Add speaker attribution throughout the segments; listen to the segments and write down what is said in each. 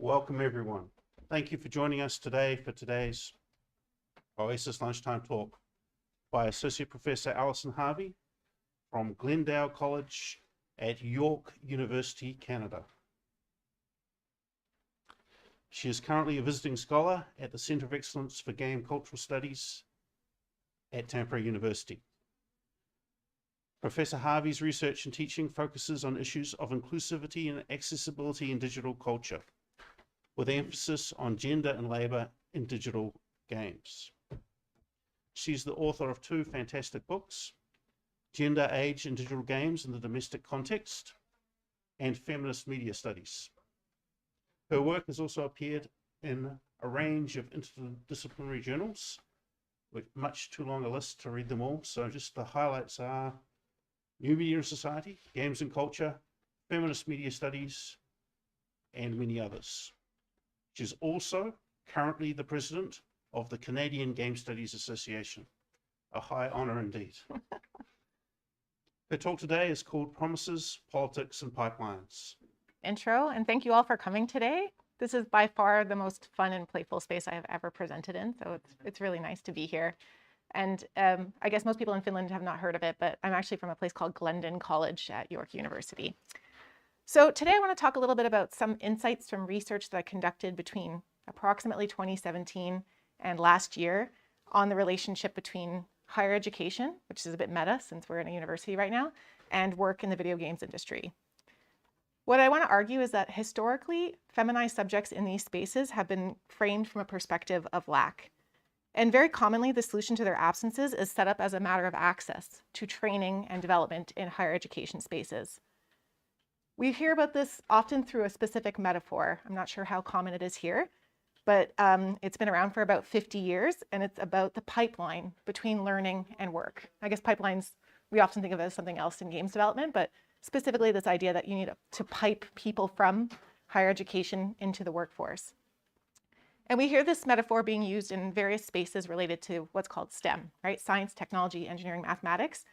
Speaker 1: Welcome everyone. Thank you for joining us today for today's OASIS Lunchtime Talk by Associate Professor Alison Harvey from Glendon College at York University, Canada. She is currently a visiting scholar at the Centre of Excellence for Game Cultural Studies at Tampere University. Professor Harvey's research and teaching focuses on issues of inclusivity and accessibility in digital culture, with emphasis on gender and labor in digital games. She's the author of two fantastic books, Gender, Age in Digital Games in the Domestic Context, and Feminist Media Studies. Her work has also appeared in a range of interdisciplinary journals, with much too long a list to read them all, so just the highlights are New Media and Society, Games and Culture, Feminist Media Studies, and many others. She's also currently the president of the Canadian Game Studies Association, a high honor indeed. Her talk today is called Promises, Politics, and Pipelines.
Speaker 2: Intro, and thank you all for coming today. This is by far the most fun and playful space I have ever presented in, so it's really nice to be here. And I guess most people in Finland have not heard of it, but I'm actually from a place called Glendon College at York University. So today I want to talk a little bit about some insights from research that I conducted between approximately 2017 and last year on the relationship between higher education, which is a bit meta since we're in a university right now, and work in the video games industry. What I want to argue is that historically, feminized subjects in these spaces have been framed from a perspective of lack. And very commonly, the solution to their absences is set up as a matter of access to training and development in higher education spaces. We hear about this often through a specific metaphor. I'm not sure how common it is here, but it's been around for about 50 years, and it's about the pipeline between learning and work. I guess pipelines, we often think of it as something else in games development, but specifically this idea that you need to pipe people from higher education into the workforce. And we hear this metaphor being used in various spaces related to what's called STEM, right? Science, technology, engineering, mathematics.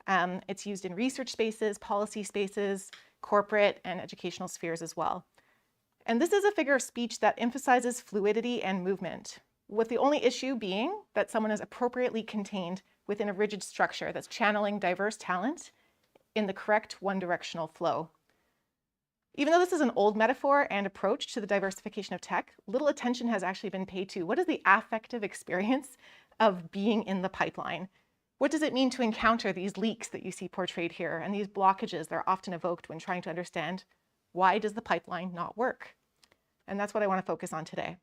Speaker 2: It's used in research spaces, policy spaces, corporate and educational spheres as well. And this is a figure of speech that emphasizes fluidity and movement, with the only issue being that someone is appropriately contained within a rigid structure that's channeling diverse talent in the correct one-directional flow. Even though this is an old metaphor and approach to the diversification of tech, little attention has actually been paid to what is the affective experience of being in the pipeline. What does it mean to encounter these leaks that you see portrayed here and these blockages that are often evoked when trying to understand why does the pipeline not work? And that's what I want to focus on today.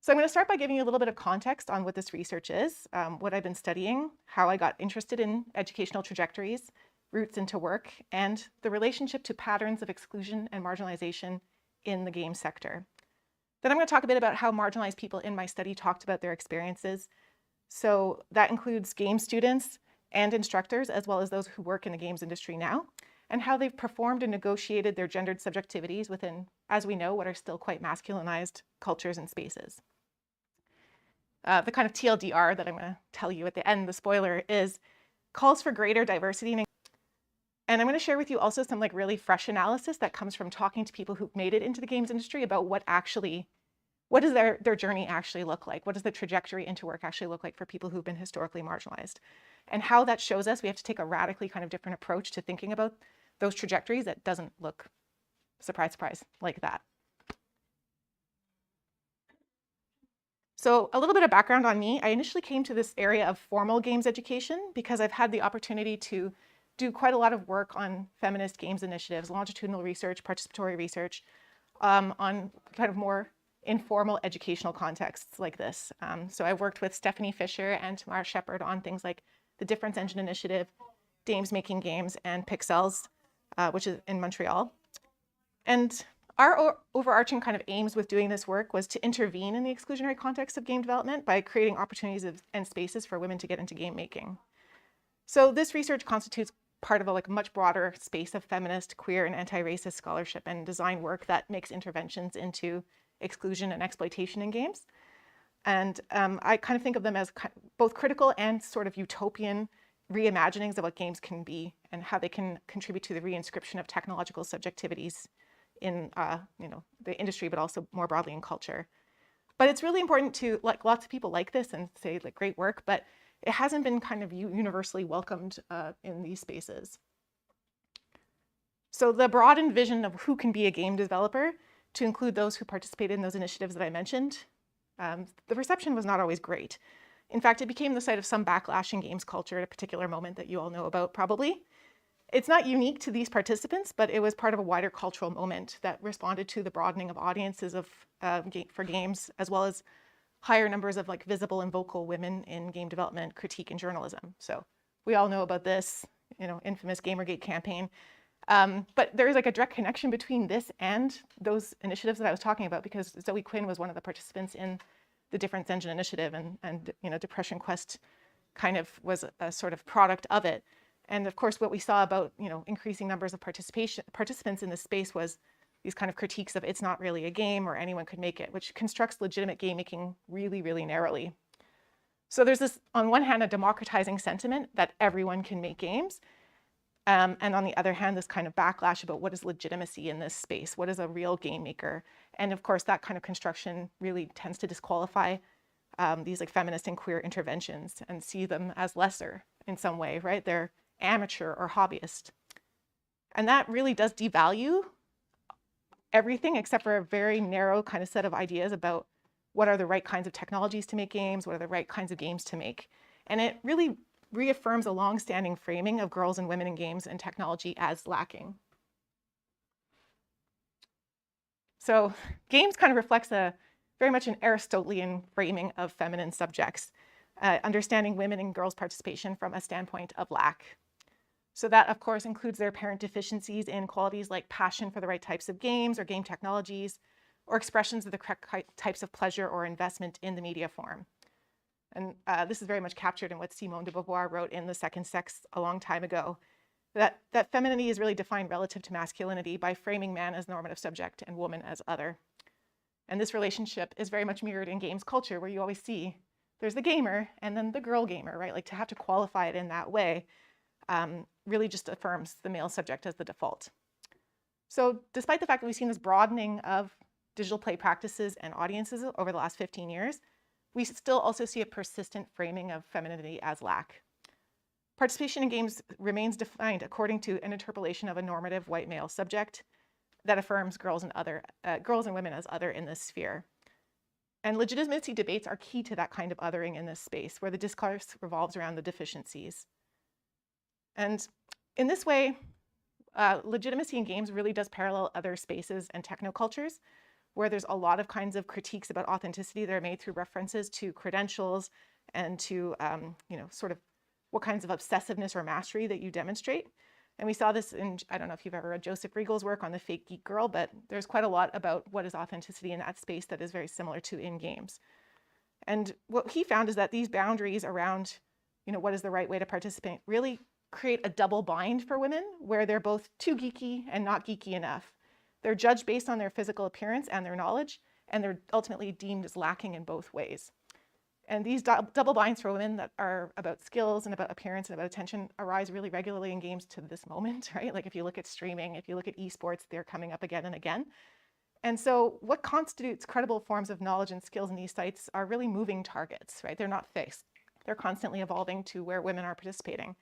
Speaker 2: So I'm going to start by giving you a little bit of context on what this research is, what I've been studying, how I got interested in educational trajectories, routes into work, and the relationship to patterns of exclusion and marginalization in the game sector. Then I'm going to talk a bit about how marginalized people in my study talked about their experiences. So that includes game students and instructors, as well as those who work in the games industry now, and how they've performed and negotiated their gendered subjectivities within, as we know, what are still quite masculinized cultures and spaces. The kind of TLDR that I'm going to tell you at the end, the spoiler, is calls for greater diversity. And I'm going to share with you also some really fresh analysis that comes from talking to people who've made it into the games industry about what does their journey actually look like? What does the trajectory into work actually look like for people who've been historically marginalized? And how that shows us we have to take a radically kind of different approach to thinking about those trajectories that doesn't look, surprise, surprise, like that. So a little bit of background on me. I initially came to this area of formal games education because I've had the opportunity to do quite a lot of work on feminist games initiatives, longitudinal research, participatory research, on kind of more informal educational contexts like this. So I worked with Stephanie Fisher and Tamara Shepard on things like the Difference Engine Initiative, Dames Making Games, and Pixels, which is in Montreal. And our overarching kind of aims with doing this work was to intervene in the exclusionary context of game development by creating opportunities and spaces for women to get into game making. So this research constitutes part of a much broader space of feminist, queer, and anti-racist scholarship and design work that makes interventions into exclusion and exploitation in games. And I kind of think of them as both critical and sort of utopian reimaginings of what games can be and how they can contribute to the reinscription of technological subjectivities in the industry, but also more broadly in culture. But it's really important to, like, lots of people like this and say like great work, but it hasn't been kind of universally welcomed in these spaces. So the broadened vision of who can be a game developer, to include those who participated in those initiatives that I mentioned, the reception was not always great. In fact, it became the site of some backlash in games culture at a particular moment that you all know about probably. It's not unique to these participants, but it was part of a wider cultural moment that responded to the broadening of audiences for games, as well as higher numbers of like visible and vocal women in game development, critique, and journalism. So we all know about this, infamous Gamergate campaign. But there is like a direct connection between this and those initiatives that I was talking about, because Zoe Quinn was one of the participants in the Difference Engine initiative, and Depression Quest kind of was a sort of product of it. And of course, what we saw about increasing numbers of participants in this space was these kind of critiques of it's not really a game or anyone could make it, which constructs legitimate game making really, really narrowly. So there's this, on one hand, a democratizing sentiment that everyone can make games. And on the other hand, this kind of backlash about what is legitimacy in this space, what is a real game maker? And of course, that kind of construction really tends to disqualify these like feminist and queer interventions and see them as lesser in some way, right? They're amateur or hobbyist. And that really does devalue everything except for a very narrow kind of set of ideas about what are the right kinds of technologies to make games, what are the right kinds of games to make. And it really reaffirms a long-standing framing of girls and women in games and technology as lacking. So games kind of reflects very much an Aristotelian framing of feminine subjects, understanding women and girls' participation from a standpoint of lack. So that, of course, includes their apparent deficiencies in qualities like passion for the right types of games or game technologies, or expressions of the correct types of pleasure or investment in the media form. And this is very much captured in what Simone de Beauvoir wrote in The Second Sex a long time ago, that femininity is really defined relative to masculinity by framing man as normative subject and woman as other. And this relationship is very much mirrored in games culture, where you always see there's the gamer and then the girl gamer, right? Like, to have to qualify it in that way really just affirms the male subject as the default. So despite the fact that we've seen this broadening of digital play practices and audiences over the last 15 years, we still also see a persistent framing of femininity as lack. Participation in games remains defined according to an interpolation of a normative white male subject that affirms girls and women as other in this sphere. And legitimacy debates are key to that kind of othering in this space, where the discourse revolves around the deficiencies. And in this way, legitimacy in games really does parallel other spaces and technocultures, where there's a lot of kinds of critiques about authenticity that are made through references to credentials and to, sort of what kinds of obsessiveness or mastery that you demonstrate. And we saw this in, I don't know if you've ever read Joseph Riegel's work on The Fake Geek Girl, but there's quite a lot about what is authenticity in that space that is very similar to in games. And what he found is that these boundaries around, what is the right way to participate really create a double bind for women, where they're both too geeky and not geeky enough. They're judged based on their physical appearance and their knowledge, and they're ultimately deemed as lacking in both ways. And these double binds for women that are about skills and about appearance and about attention arise really regularly in games to this moment, right? Like, if you look at streaming, if you look at esports, they're coming up again and again. And so what constitutes credible forms of knowledge and skills in these sites are really moving targets, right? They're not fixed. They're constantly evolving to where women are participating.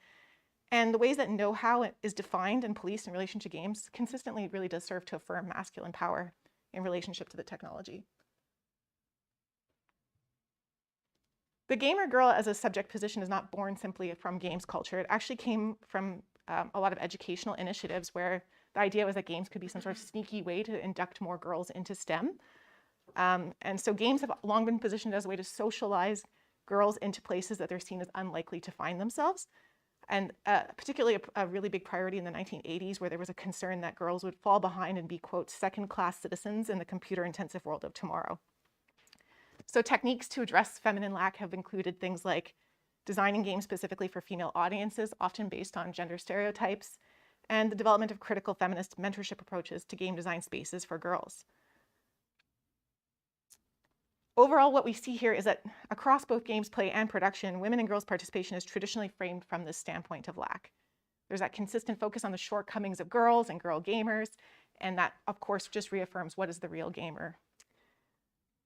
Speaker 2: And the ways that know-how is defined and policed in relation to games consistently really does serve to affirm masculine power in relationship to the technology. The gamer girl as a subject position is not born simply from games culture. It actually came from a lot of educational initiatives where the idea was that games could be some sort of sneaky way to induct more girls into STEM. And so games have long been positioned as a way to socialize girls into places that they're seen as unlikely to find themselves. And particularly a really big priority in the 1980s, where there was a concern that girls would fall behind and be, quote, second-class citizens in the computer-intensive world of tomorrow. So techniques to address feminine lack have included things like designing games specifically for female audiences, often based on gender stereotypes, and the development of critical feminist mentorship approaches to game design spaces for girls. Overall, what we see here is that across both games play and production, women and girls' participation is traditionally framed from this standpoint of lack. There's that consistent focus on the shortcomings of girls and girl gamers, And that, of course, just reaffirms what is the real gamer.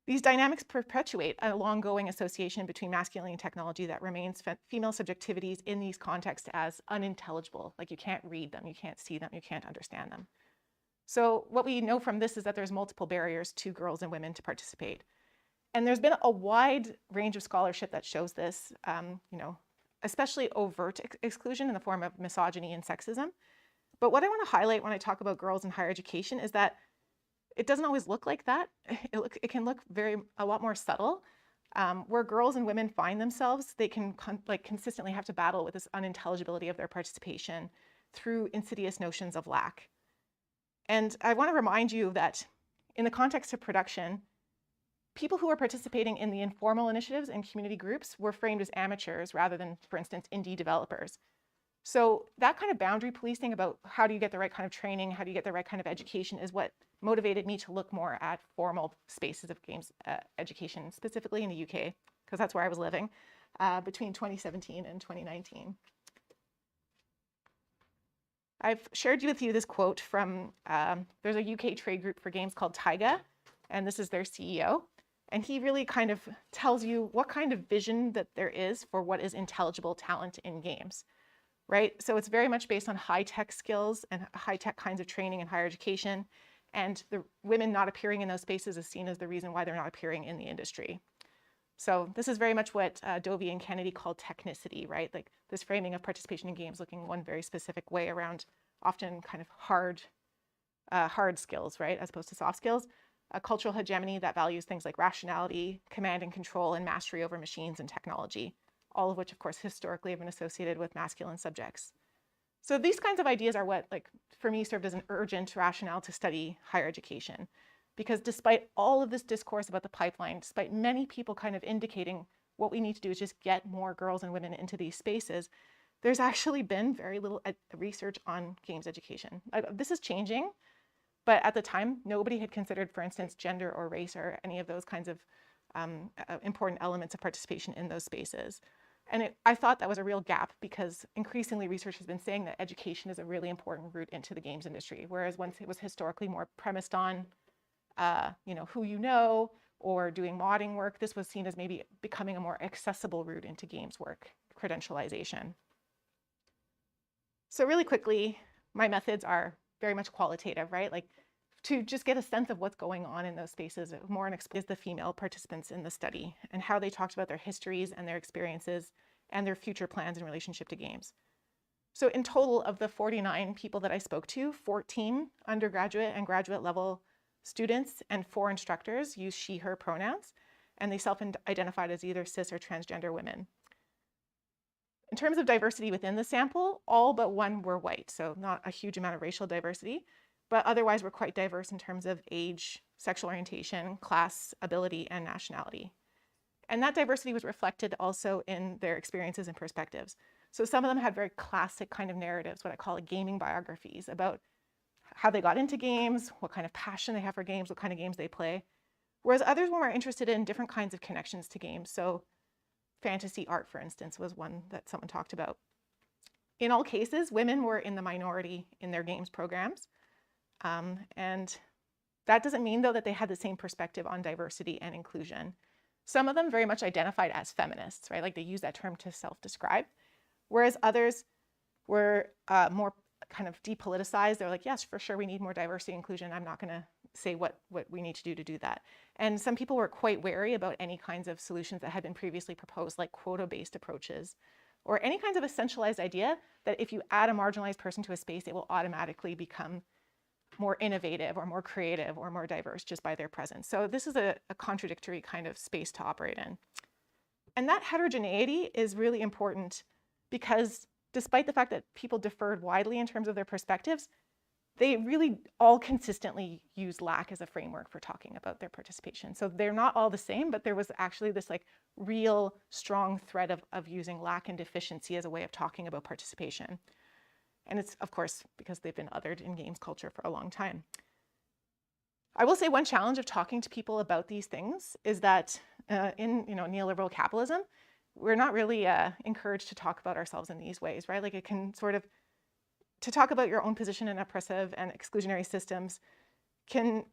Speaker 2: These dynamics perpetuate a long-going association between masculinity and technology that remains female subjectivities in these contexts as unintelligible. Like you can't read them, you can't see them, you can't understand them. So what we know from this is that there's multiple barriers to girls and women to participate. And there's been a wide range of scholarship that shows this, especially overt exclusion in the form of misogyny and sexism. But what I want to highlight when I talk about girls in higher education is that it doesn't always look like that. It can look a lot more subtle. Where girls and women find themselves, they can consistently have to battle with this unintelligibility of their participation through insidious notions of lack. And I want to remind you that in the context of production, people who are participating in the informal initiatives and community groups were framed as amateurs rather than, for instance, indie developers. So that kind of boundary policing about how do you get the right kind of training, how do you get the right kind of education is what motivated me to look more at formal spaces of games education, specifically in the UK, because that's where I was living between 2017 and 2019. I've shared with you this quote from, there's a UK trade group for games called Taiga, and this is their CEO. And he really kind of tells you what kind of vision that there is for what is intelligible talent in games, right? So it's very much based on high-tech skills and high-tech kinds of training and higher education. And the women not appearing in those spaces is seen as the reason why they're not appearing in the industry. So this is very much what Dovey and Kennedy called technicity, right? Like this framing of participation in games looking one very specific way around often kind of hard skills, right? As opposed to soft skills. A cultural hegemony that values things like rationality, command and control, and mastery over machines and technology, all of which, of course, historically have been associated with masculine subjects. So these kinds of ideas are what, like, for me, served as an urgent rationale to study higher education. Because despite all of this discourse about the pipeline, despite many people kind of indicating what we need to do is just get more girls and women into these spaces, there's actually been very little research on games education. This is changing. But at the time, nobody had considered, for instance, gender or race or any of those kinds of important elements of participation in those spaces. And I thought that was a real gap because increasingly research has been saying that education is a really important route into the games industry, whereas once it was historically more premised on, who you know or doing modding work, this was seen as maybe becoming a more accessible route into games work, credentialization. So really quickly, my methods are very much qualitative, right? Like to just get a sense of what's going on in those spaces, more and is the female participants in the study and how they talked about their histories and their experiences and their future plans in relationship to games. So in total of the 49 people that I spoke to, 14 undergraduate and graduate level students and 4 instructors use she, her pronouns, and they self-identified as either cis or transgender women. In terms of diversity within the sample, all but 1 were white, so not a huge amount of racial diversity, but otherwise we're quite diverse in terms of age, sexual orientation, class, ability, and nationality. And that diversity was reflected also in their experiences and perspectives. So some of them had very classic kind of narratives, what I call gaming biographies, about how they got into games, what kind of passion they have for games, what kind of games they play. Whereas others were more interested in different kinds of connections to games. So fantasy art, for instance, was one that someone talked about. In all cases, women were in the minority in their games programs. And that doesn't mean, though, that they had the same perspective on diversity and inclusion. Some of them very much identified as feminists, right? Like they use that term to self-describe, whereas others were more kind of depoliticized. They're like, yes, for sure, we need more diversity and inclusion. I'm not going to say what we need to do that. And some people were quite wary about any kinds of solutions that had been previously proposed, like quota-based approaches, or any kinds of essentialized idea that if you add a marginalized person to a space, it will automatically become more innovative or more creative or more diverse just by their presence. So this is a contradictory kind of space to operate in. And that heterogeneity is really important because despite the fact that people differed widely in terms of their perspectives, they really all consistently use lack as a framework for talking about their participation. So they're not all the same, but there was actually this like real strong thread of using lack and deficiency as a way of talking about participation. And it's, of course, because they've been othered in games culture for a long time. I will say one challenge of talking to people about these things is that in neoliberal capitalism, we're not really encouraged to talk about ourselves in these ways, right? Like it can sort of to talk about your own position in oppressive and exclusionary systems can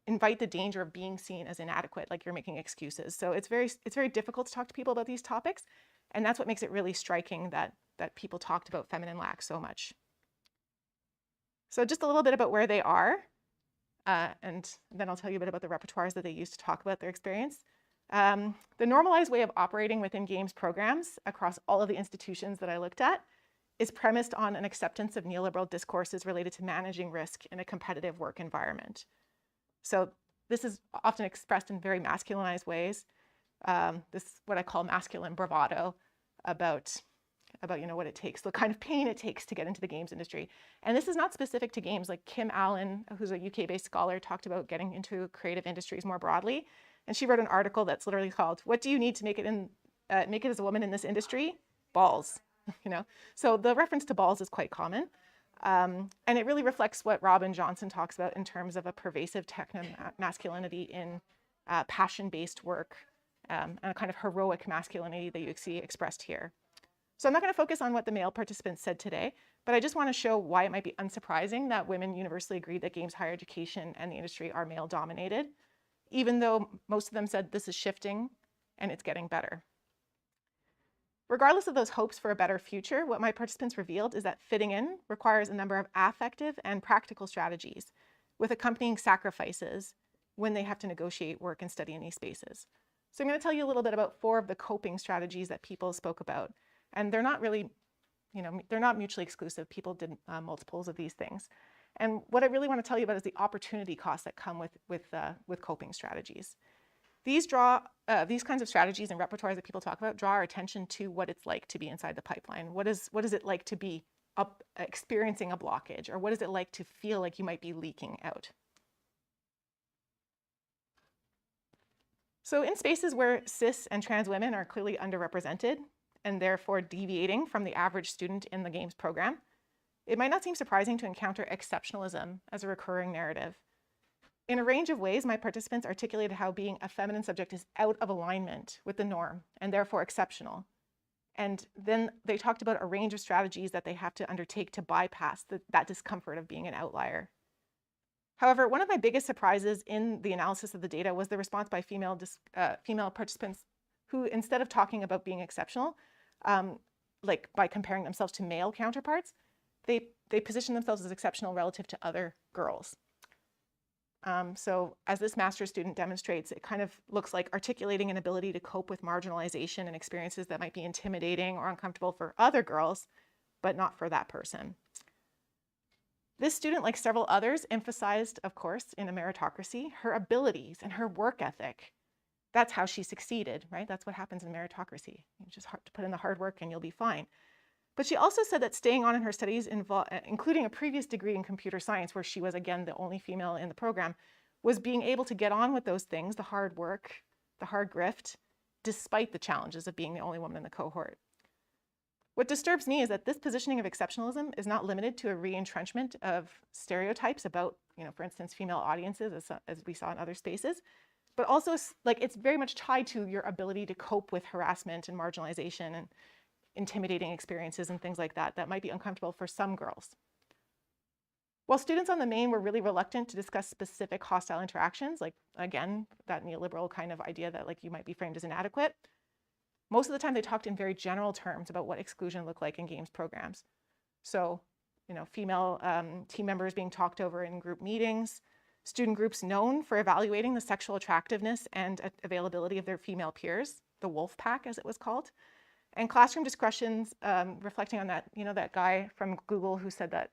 Speaker 2: invite the danger of being seen as inadequate, like you're making excuses. So it's very difficult to talk to people about these topics, and that's what makes it really striking that people talked about feminine lack so much. So just a little bit about where they are, and then I'll tell you a bit about the repertoires that they use to talk about their experience. The normalized way of operating within games programs across all of the institutions that I looked at is premised on an acceptance of neoliberal discourses related to managing risk in a competitive work environment. So this is often expressed in very masculinized ways. This is what I call masculine bravado about what it takes, the kind of pain it takes to get into the games industry. And this is not specific to games. Like Kim Allen, who's a UK-based scholar, talked about getting into creative industries more broadly. And she wrote an article that's literally called, "What do you need to make it as a woman in this industry? Balls." So the reference to balls is quite common. And it really reflects what Robin Johnson talks about in terms of a pervasive techno-masculinity in passion-based work, and a kind of heroic masculinity that you see expressed here. So I'm not going to focus on what the male participants said today, but I just want to show why it might be unsurprising that women universally agree that games higher education and the industry are male-dominated, even though most of them said this is shifting and it's getting better. Regardless of those hopes for a better future, what my participants revealed is that fitting in requires a number of affective and practical strategies with accompanying sacrifices when they have to negotiate work and study in these spaces. So I'm going to tell you a little bit about 4 of the coping strategies that people spoke about. And they're not really, they're not mutually exclusive. People did multiples of these things. And what I really want to tell you about is the opportunity costs that come with coping strategies. These kinds of strategies and repertoires that people talk about draw our attention to what it's like to be inside the pipeline. What is it like to be experiencing a blockage, or what is it like to feel like you might be leaking out? So in spaces where cis and trans women are clearly underrepresented, and therefore deviating from the average student in the games program, it might not seem surprising to encounter exceptionalism as a recurring narrative. In a range of ways, my participants articulated how being a feminine subject is out of alignment with the norm and therefore exceptional. And then they talked about a range of strategies that they have to undertake to bypass that discomfort of being an outlier. However, one of my biggest surprises in the analysis of the data was the response by female participants who, instead of talking about being exceptional, like by comparing themselves to male counterparts, they position themselves as exceptional relative to other girls. So as this master's student demonstrates, it kind of looks like articulating an ability to cope with marginalization and experiences that might be intimidating or uncomfortable for other girls, but not for that person. This student, like several others, emphasized, of course, in a meritocracy, her abilities and her work ethic. That's how she succeeded, right? That's what happens in meritocracy. You just have to put in the hard work and you'll be fine. But she also said that staying on in her studies, including a previous degree in computer science, where she was, again, the only female in the program, was being able to get on with those things, the hard work, the hard grift, despite the challenges of being the only woman in the cohort. What disturbs me is that this positioning of exceptionalism is not limited to a re-entrenchment of stereotypes about, for instance, female audiences, as we saw in other spaces, but also it's very much tied to your ability to cope with harassment and marginalization and intimidating experiences and things like that might be uncomfortable for some girls. While students on the main were really reluctant to discuss specific hostile interactions, like, again, that neoliberal kind of idea that you might be framed as inadequate, most of the time they talked in very general terms about what exclusion looked like in games programs. So, female team members being talked over in group meetings, student groups known for evaluating the sexual attractiveness and availability of their female peers, the wolf pack as it was called, and classroom discussions reflecting on that, that guy from Google who said that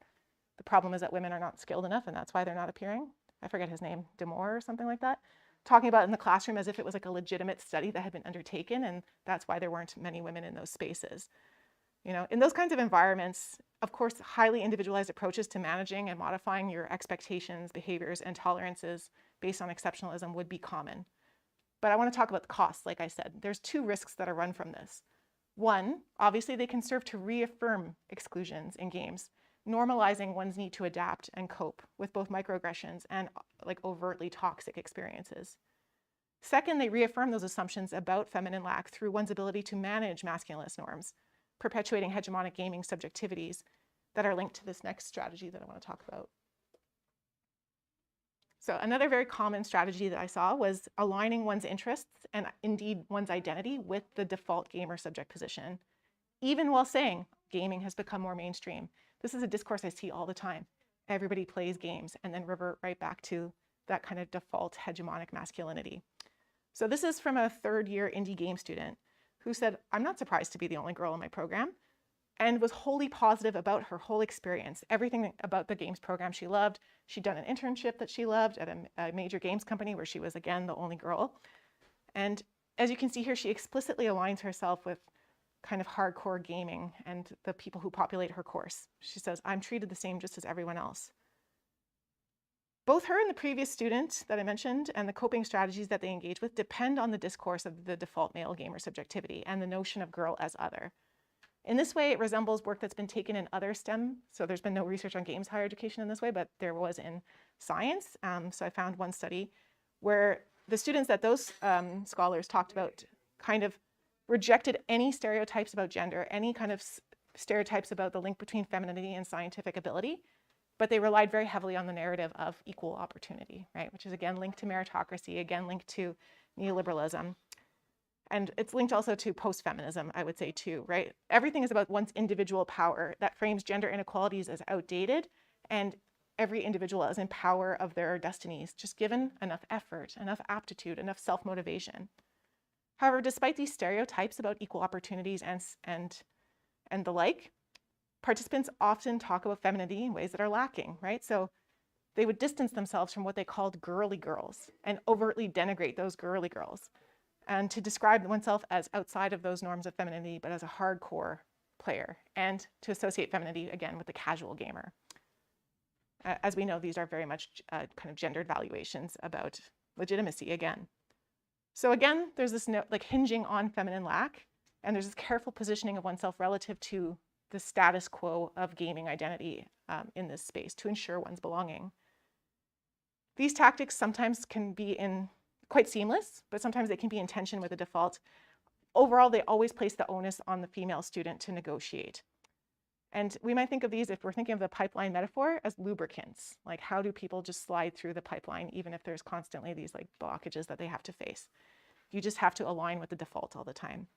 Speaker 2: the problem is that women are not skilled enough and that's why they're not appearing. I forget his name, Demore or something like that. Talking about it in the classroom as if it was like a legitimate study that had been undertaken, and that's why there weren't many women in those spaces. In those kinds of environments, of course, highly individualized approaches to managing and modifying your expectations, behaviors, and tolerances based on exceptionalism would be common. But I want to talk about the costs, like I said. There's 2 risks that are run from this. One, obviously they can serve to reaffirm exclusions in games, normalizing one's need to adapt and cope with both microaggressions and overtly toxic experiences. Second, they reaffirm those assumptions about feminine lack through one's ability to manage masculinist norms, perpetuating hegemonic gaming subjectivities that are linked to this next strategy that I want to talk about. So another very common strategy that I saw was aligning one's interests and indeed one's identity with the default gamer subject position, even while saying gaming has become more mainstream. This is a discourse I see all the time. Everybody plays games and then revert right back to that kind of default hegemonic masculinity. So this is from a third-year indie game student who said, I'm not surprised to be the only girl in my program, and was wholly positive about her whole experience. Everything about the games program she loved. She'd done an internship that she loved at a major games company where she was, again, the only girl. And as you can see here, she explicitly aligns herself with kind of hardcore gaming and the people who populate her course. She says, I'm treated the same just as everyone else. Both her and the previous student that I mentioned and the coping strategies that they engage with depend on the discourse of the default male gamer subjectivity and the notion of girl as other. In this way, it resembles work that's been taken in other STEM. So there's been no research on games higher education in this way, but there was in science. So I found one study where the students that those scholars talked about kind of rejected any stereotypes about gender, any kind of stereotypes about the link between femininity and scientific ability, but they relied very heavily on the narrative of equal opportunity, right? Which is again linked to meritocracy, again linked to neoliberalism. And it's linked also to post-feminism, I would say too, right? Everything is about one's individual power that frames gender inequalities as outdated and every individual as in power of their destinies, just given enough effort, enough aptitude, enough self-motivation. However, despite these stereotypes about equal opportunities and the like, participants often talk about femininity in ways that are lacking, right? So they would distance themselves from what they called girly girls and overtly denigrate those girly girls, and to describe oneself as outside of those norms of femininity, but as a hardcore player, and to associate femininity, again, with the casual gamer. As we know, these are very much kind of gendered valuations about legitimacy, again. So again, there's this like hinging on feminine lack, and there's this careful positioning of oneself relative to the status quo of gaming identity in this space to ensure one's belonging. These tactics sometimes can be quite seamless, but sometimes they can be in tension with the default. Overall, they always place the onus on the female student to negotiate. And we might think of these, if we're thinking of the pipeline metaphor, as lubricants. Like, how do people just slide through the pipeline, even if there's constantly these like blockages that they have to face? You just have to align with the default all the time.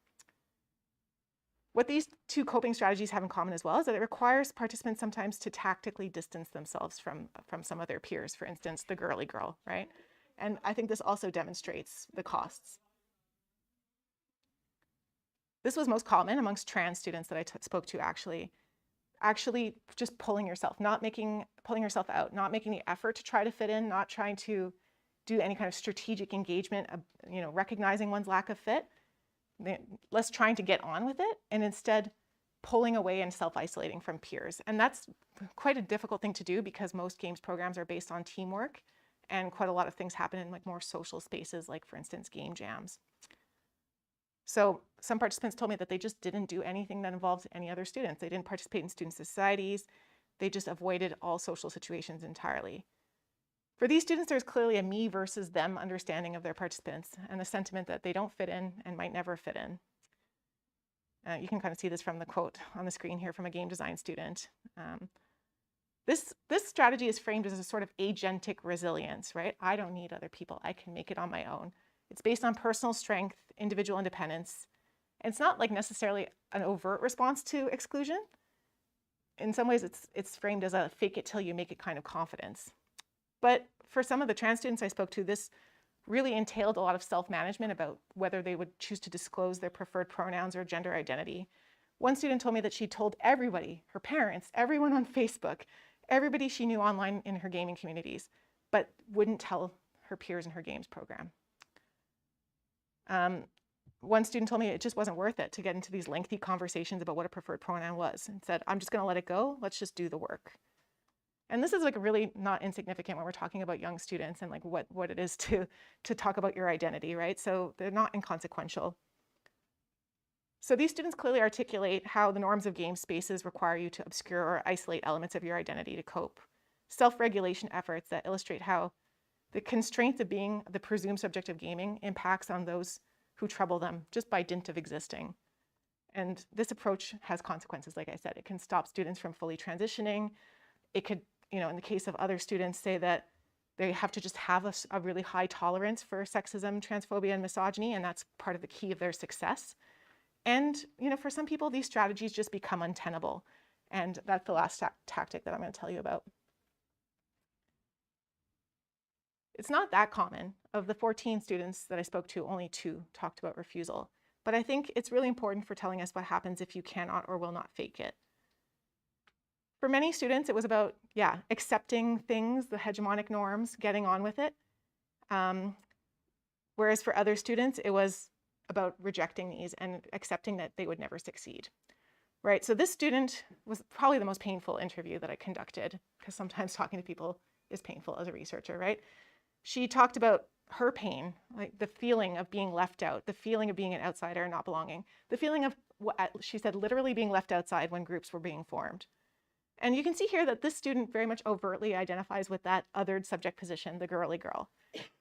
Speaker 2: What these two coping strategies have in common as well is that it requires participants sometimes to tactically distance themselves from some of their peers, for instance, the girly girl, right? And I think this also demonstrates the costs. This was most common amongst trans students that I spoke to actually just pulling yourself, pulling yourself out, not making the effort to try to fit in, not trying to do any kind of strategic engagement, recognizing one's lack of fit, less trying to get on with it, and instead pulling away and self-isolating from peers. And that's quite a difficult thing to do because most games programs are based on teamwork, and quite a lot of things happen in like more social spaces, like for instance, game jams. So some participants told me that they just didn't do anything that involved any other students. They didn't participate in student societies. They just avoided all social situations entirely. For these students, there's clearly a me versus them understanding of their participants and the sentiment that they don't fit in and might never fit in. You can kind of see this from the quote on the screen here from a game design student. This strategy is framed as a sort of agentic resilience, right? I don't need other people. I can make it on my own. It's based on personal strength, individual independence. And it's not like necessarily an overt response to exclusion. In some ways, it's framed as a fake it till you make it kind of confidence. But for some of the trans students I spoke to, this really entailed a lot of self-management about whether they would choose to disclose their preferred pronouns or gender identity. One student told me that she told everybody, her parents, everyone on Facebook, everybody she knew online in her gaming communities, but wouldn't tell her peers in her games program. One student told me it just wasn't worth it to get into these lengthy conversations about what a preferred pronoun was, and said, I'm just going to let it go. Let's just do the work. And this is like really not insignificant when we're talking about young students and like what it is to talk about your identity, right? So they're not inconsequential. So these students clearly articulate how the norms of game spaces require you to obscure or isolate elements of your identity to cope. Self-regulation efforts that illustrate how the constraints of being the presumed subject of gaming impacts on those who trouble them just by dint of existing. And this approach has consequences, like I said. It can stop students from fully transitioning. It could, in the case of other students, say that they have to just have a really high tolerance for sexism, transphobia, and misogyny, and that's part of the key of their success. And, for some people, these strategies just become untenable. And that's the last tactic that I'm going to tell you about. It's not that common. Of the 14 students that I spoke to, only 2 talked about refusal. But I think it's really important for telling us what happens if you cannot or will not fake it. For many students, it was about, accepting things, the hegemonic norms, getting on with it. Whereas for other students, it was about rejecting these and accepting that they would never succeed. Right? So this student was probably the most painful interview that I conducted, because sometimes talking to people is painful as a researcher, right? She talked about her pain, like the feeling of being left out, the feeling of being an outsider and not belonging, the feeling of, she said, literally being left outside when groups were being formed. And you can see here that this student very much overtly identifies with that othered subject position, the girly girl.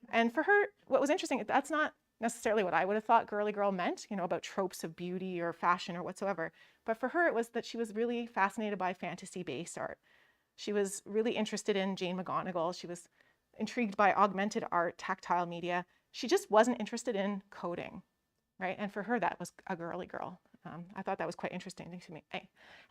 Speaker 2: And for her, what was interesting, that's not necessarily what I would have thought girly girl meant, about tropes of beauty or fashion or whatsoever. But for her, it was that she was really fascinated by fantasy-based art. She was really interested in Jane McGonigal. She was intrigued by augmented art, tactile media. She just wasn't interested in coding, right? And for her, that was a girly girl. I thought that was quite interesting to me.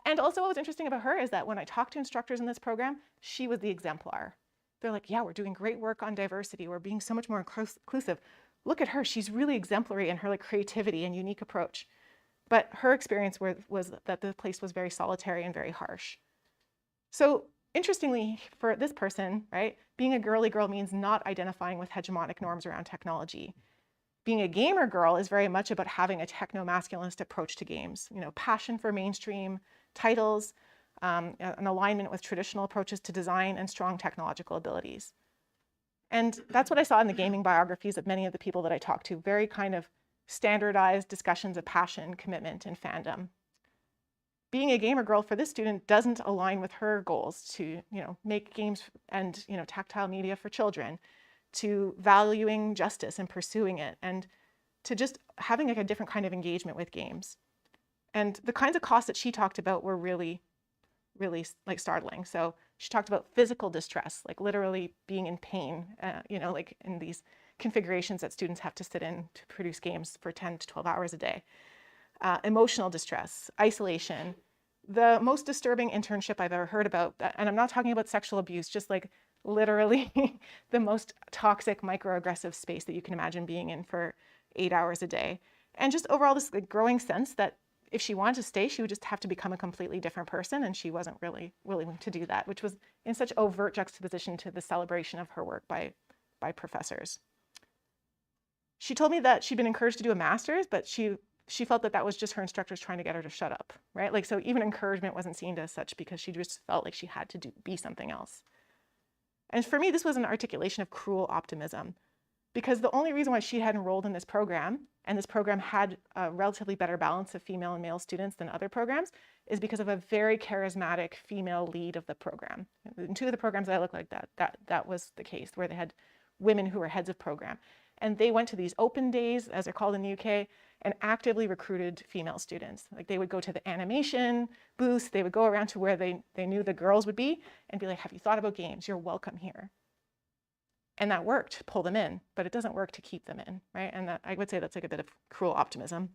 Speaker 2: And also what was interesting about her is that when I talked to instructors in this program, she was the exemplar. They're like, yeah, we're doing great work on diversity. We're being so much more inclusive. Look at her. She's really exemplary in her creativity and unique approach. But her experience was that the place was very solitary and very harsh. So interestingly, for this person, right, being a girly girl means not identifying with hegemonic norms around technology. Being a gamer girl is very much about having a techno-masculinist approach to games, passion for mainstream titles, an alignment with traditional approaches to design, and strong technological abilities. And that's what I saw in the gaming biographies of many of the people that I talked to, very kind of standardized discussions of passion, commitment, and fandom. Being a gamer girl for this student doesn't align with her goals to, make games and, tactile media for children, to valuing justice and pursuing it, and to just having a different kind of engagement with games. And the kinds of costs that she talked about were really, really startling. So she talked about physical distress, literally being in pain, in these configurations that students have to sit in to produce games for 10 to 12 hours a day. Emotional distress, isolation, the most disturbing internship I've ever heard about, and I'm not talking about sexual abuse, just literally the most toxic microaggressive space that you can imagine being in for 8 hours a day. And just overall this growing sense that if she wanted to stay, she would just have to become a completely different person, and she wasn't really willing to do that, which was in such overt juxtaposition to the celebration of her work by professors. She told me that she'd been encouraged to do a master's, but she felt that was just her instructors trying to get her to shut up, right? So even encouragement wasn't seen as such because she just felt like she had to be something else. And for me, this was an articulation of cruel optimism, because the only reason why she had enrolled in this program, and this program had a relatively better balance of female and male students than other programs, is because of a very charismatic female lead of the program. In 2 of the programs that looked like that was the case, where they had women who were heads of program. And they went to these open days, as they're called in the UK, and actively recruited female students. They would go to the animation booths, they would go around to where they knew the girls would be and be like, have you thought about games? You're welcome here. And that worked to pull them in, but it doesn't work to keep them in, right? And I would say that's a bit of cruel optimism.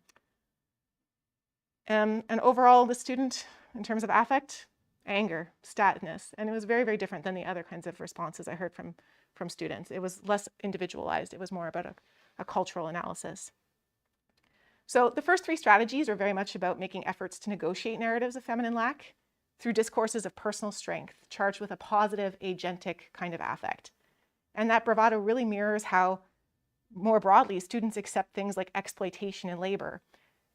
Speaker 2: And overall, the student, in terms of affect, anger, statness, and it was very, very different than the other kinds of responses I heard from students. It was less individualized. It was more about a cultural analysis. So the first 3 strategies are very much about making efforts to negotiate narratives of feminine lack through discourses of personal strength, charged with a positive, agentic kind of affect. And that bravado really mirrors how, more broadly, students accept things like exploitation and labor,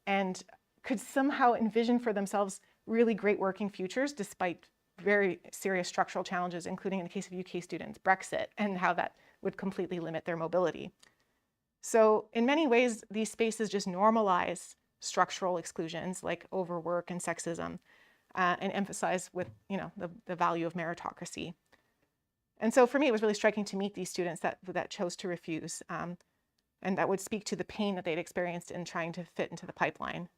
Speaker 2: and could somehow envision for themselves really great working futures despite very serious structural challenges, including in the case of UK students, Brexit, and how that would completely limit their mobility. So in many ways, these spaces just normalize structural exclusions like overwork and sexism, and emphasize with the value of meritocracy. And so for me, it was really striking to meet these students that chose to refuse, and that would speak to the pain that they'd experienced in trying to fit into the pipeline.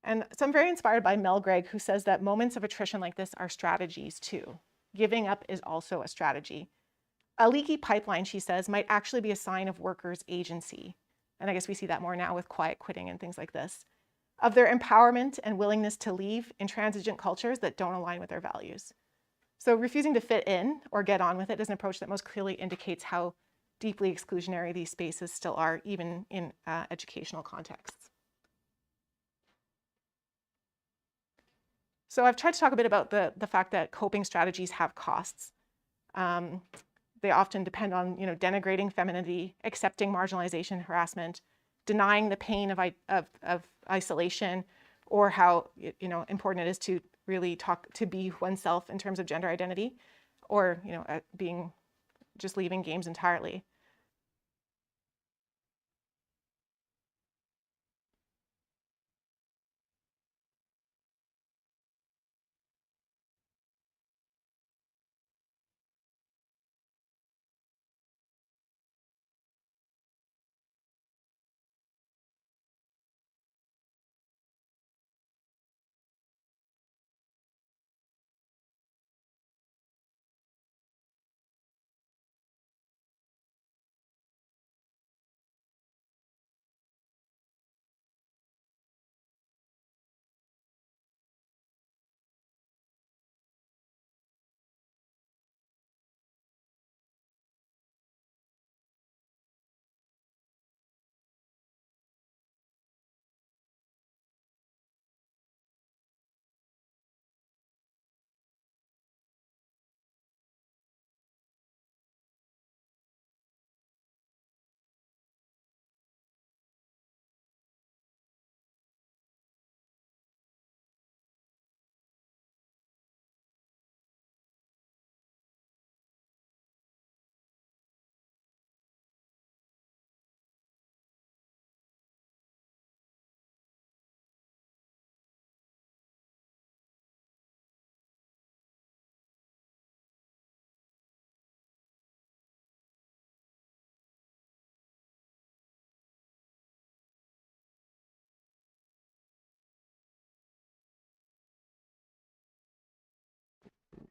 Speaker 2: And so I'm very inspired by Mel Gregg, who says that moments of attrition like this are strategies too. Giving up is also a strategy. A leaky pipeline, she says, might actually be a sign of workers' agency. And I guess we see that more now with quiet quitting and things like this, of their empowerment and willingness to leave intransigent cultures that don't align with their values. So refusing to fit in or get on with it is an approach that most clearly indicates how deeply exclusionary these spaces still are, even in educational contexts. So I've tried to talk a bit about the fact that coping strategies have costs. They often depend on, denigrating femininity, accepting marginalization, harassment, denying the pain of isolation, or how important it is to really talk to be oneself in terms of gender identity, or being just leaving games entirely.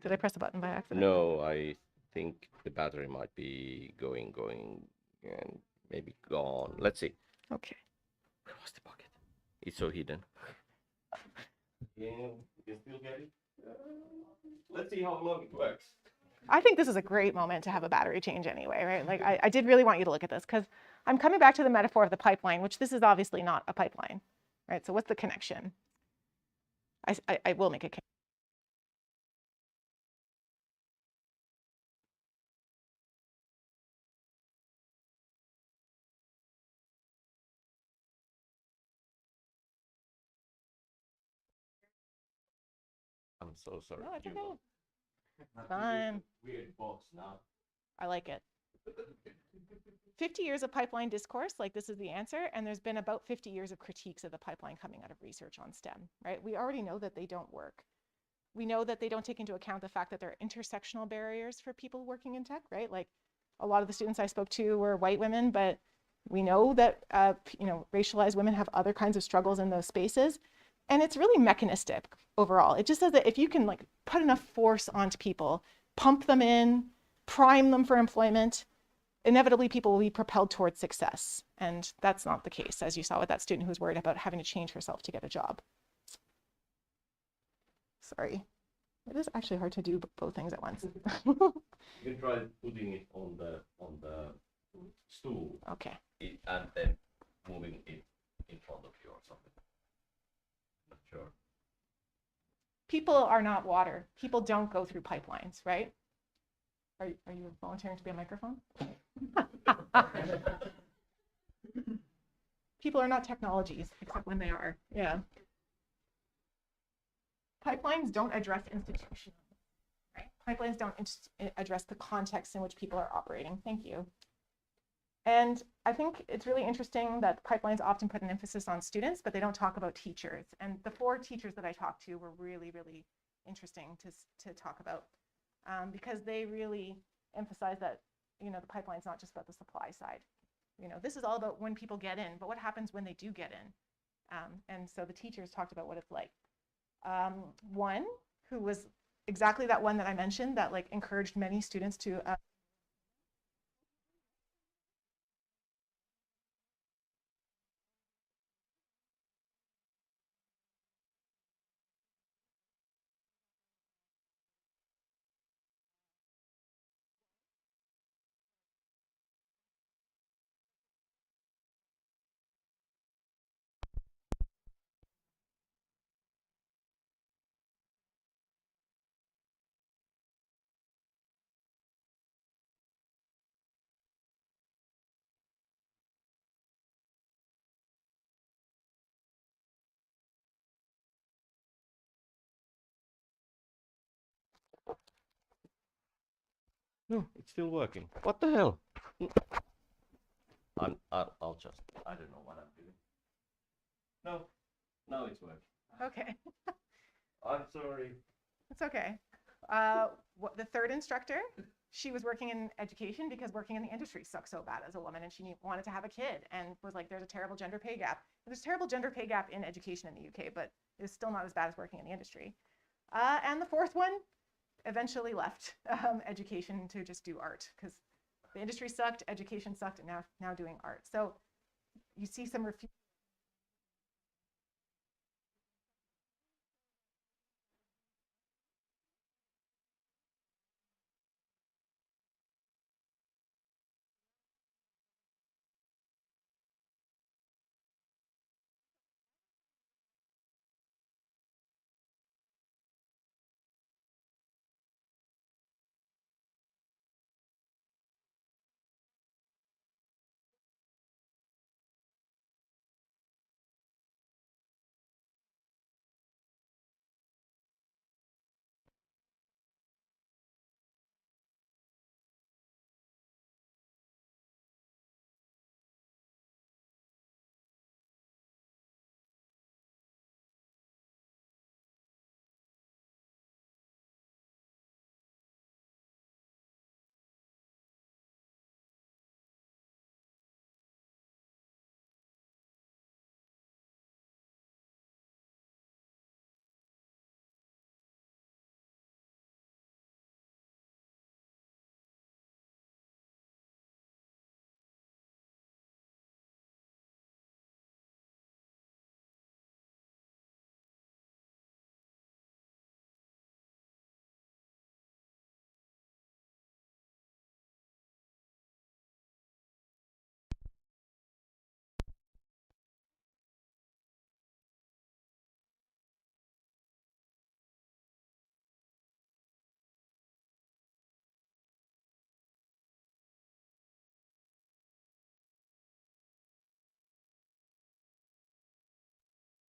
Speaker 2: Did I press a button by accident?
Speaker 3: No, I think the battery might be going, and maybe gone. Let's see.
Speaker 2: Okay.
Speaker 3: Where was the bucket? It's so hidden. Yeah, you can still get it. Let's see how long it works.
Speaker 2: I think this is a great moment to have a battery change anyway, right? Like I did really want you to look at this because I'm coming back to the metaphor of the pipeline, which this is obviously not a pipeline, right? So what's the connection? I will make a connection.
Speaker 3: I'm so sorry.
Speaker 2: No, it's
Speaker 3: You
Speaker 2: okay.
Speaker 3: got
Speaker 2: Fine.
Speaker 3: weird box now.
Speaker 2: I like it. 50 years of pipeline discourse, like this is the answer, and there's been about 50 years of critiques of the pipeline coming out of research on STEM, right? We already know that they don't work. We know that they don't take into account the fact that there are intersectional barriers for people working in tech, right? Like a lot of the students I spoke to were white women, but we know that racialized women have other kinds of struggles in those spaces. And it's really mechanistic overall. It just says that if you can like put enough force onto people, pump them in, prime them for employment, inevitably people will be propelled towards success. And that's not the case, as you saw with that student who was worried about having to change herself to get a job. Sorry. It is actually hard to do both things at once.
Speaker 3: You can try putting it on the stool.
Speaker 2: Okay.
Speaker 3: And then moving it in front of you or something. Not sure.
Speaker 2: People are not water. People don't go through pipelines, right? Are you volunteering to be a microphone? People are not technologies, except when they are. Yeah. Pipelines don't address institutions, right? Pipelines don't address the context in which people are operating. Thank you. And I think it's really interesting that pipelines often put an emphasis on students, but they don't talk about teachers. And the 4 teachers that I talked to were really, really interesting to talk about because they really emphasize that, the pipeline's not just about the supply side. This is all about when people get in, but what happens when they do get in? And so the teachers talked about what it's like. One who was exactly that one that I mentioned that like encouraged many students to
Speaker 3: No, it's still working. What the hell? I'll just, I don't know what I'm doing. No, now it's working.
Speaker 2: okay.
Speaker 3: I'm sorry.
Speaker 2: It's okay. The third instructor, she was working in education because working in the industry sucks so bad as a woman, and she wanted to have a kid and was like, there's a terrible gender pay gap. There's a terrible gender pay gap in education in the UK, but it's still not as bad as working in the industry. And the fourth one eventually left education to just do art because the industry sucked, education sucked, and now doing art. So you see some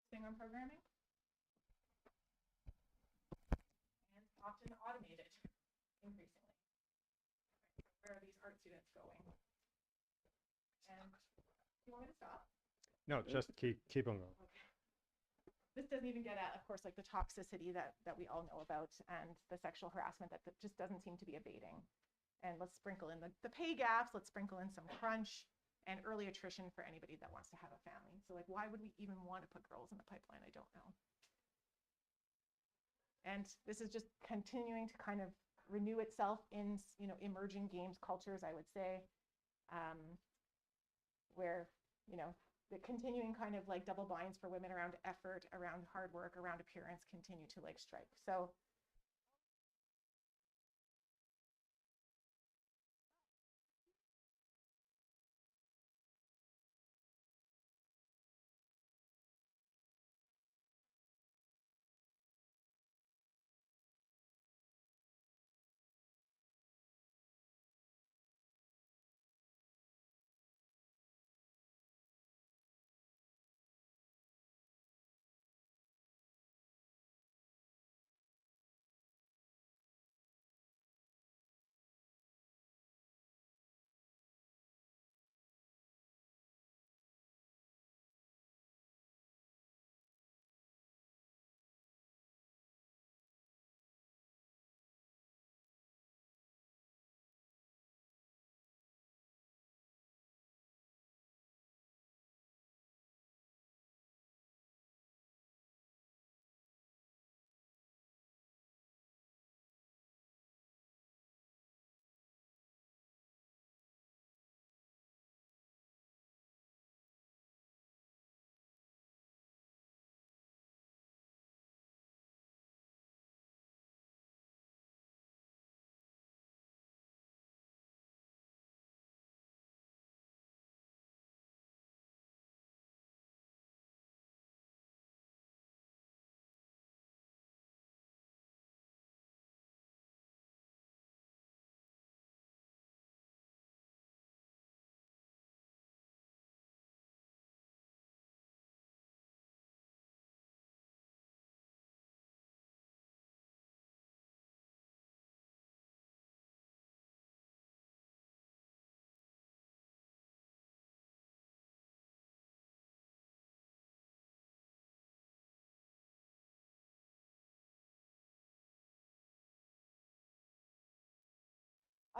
Speaker 2: thing on programming and often automated increasingly. Where are these art students going? And you want me to stop?
Speaker 4: No, just keep on going.
Speaker 2: Okay. This doesn't even get at, of course, like the toxicity that we all know about and the sexual harassment that just doesn't seem to be abating. And let's sprinkle in the pay gaps, let's sprinkle in some crunch and early attrition for anybody that wants to have a family. So like, why would we even want to put girls in the pipeline? I don't know. And this is just continuing to kind of renew itself in, emerging games cultures, I would say, where, the continuing kind of like double binds for women around effort, around hard work, around appearance continue to like strike. So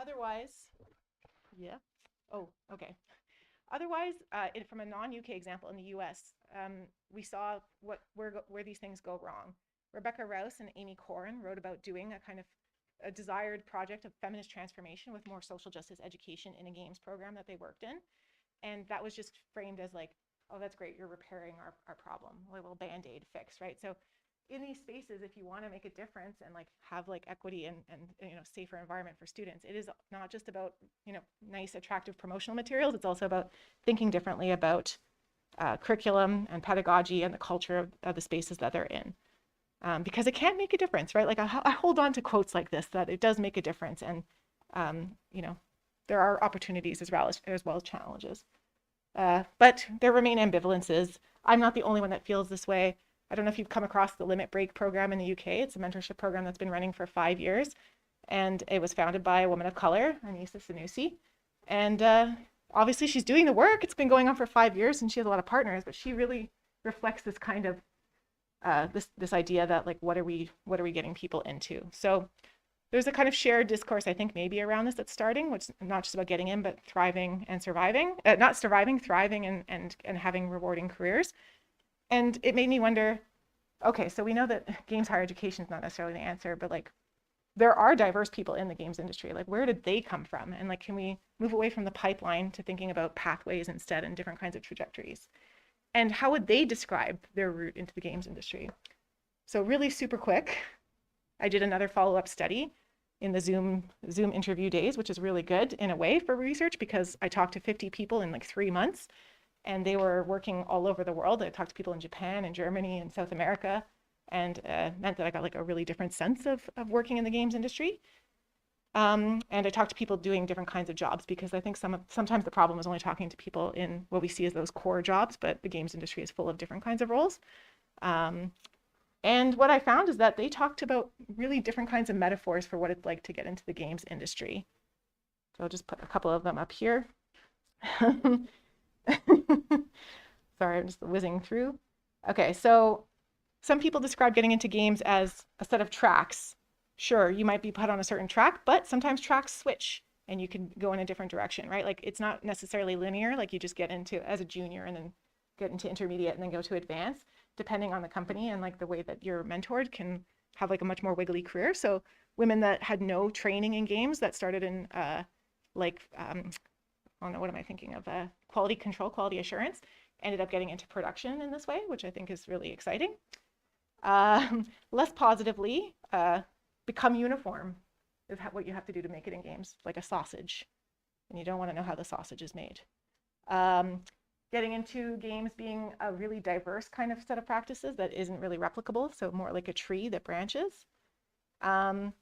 Speaker 2: Otherwise, yeah. Oh, okay. Otherwise, from a non-UK example in the US, we saw where these things go wrong. Rebecca Rouse and Amy Corrin wrote about doing a desired project of feminist transformation with more social justice education in a games program that they worked in. And that was just framed as like, oh, that's great, you're repairing our problem, a little Band-Aid fix, right? So in these spaces, if you want to make a difference and like have like equity and safer environment for students, it is not just about nice, attractive promotional materials. It's also about thinking differently about curriculum and pedagogy and the culture of the spaces that they're in, because it can make a difference, right? Like I hold on to quotes like this, that it does make a difference, and there are opportunities as well as challenges. But there remain ambivalences. I'm not the only one that feels this way. I don't know if you've come across the Limit Break program in the UK. It's a mentorship program that's been running for 5 years. And it was founded by a woman of color, Anissa Sanusi. And obviously she's doing the work. It's been going on for 5 years and she has a lot of partners, but she really reflects this kind of, this idea that like, what are we getting people into? So there's a kind of shared discourse, I think, maybe around this that's starting, which is not just about getting in, but thriving and surviving, not surviving, thriving and having rewarding careers. And it made me wonder, okay, so we know that games higher education is not necessarily the answer, but like there are diverse people in the games industry. Like where did they come from? And like, can we move away from the pipeline to thinking about pathways instead and different kinds of trajectories? And how would they describe their route into the games industry? So really super quick, I did another follow-up study in the Zoom interview days, which is really good in a way for research because I talked to 50 people in like 3 months. And they were working all over the world. I talked to people in Japan and Germany and South America, and meant that I got like a really different sense of working in the games industry. And I talked to people doing different kinds of jobs because I think sometimes the problem is only talking to people in what we see as those core jobs, but the games industry is full of different kinds of roles. And what I found is that they talked about really different kinds of metaphors for what it's like to get into the games industry. So I'll just put a couple of them up here. Sorry, I'm just whizzing through. Okay, so some people describe getting into games as a set of tracks. Sure, you might be put on a certain track, but sometimes tracks switch and you can go in a different direction, right? Like it's not necessarily linear, like you just get into as a junior and then get into intermediate and then go to advanced, depending on the company and like the way that you're mentored can have like a much more wiggly career. So women that had no training in games that started in I don't know, what am I thinking of? Quality control, quality assurance, ended up getting into production in this way, which I think is really exciting. Less positively, become uniform is what you have to do to make it in games, like a sausage. And you don't want to know how the sausage is made. Getting into games being a really diverse kind of set of practices that isn't really replicable, so more like a tree that branches. The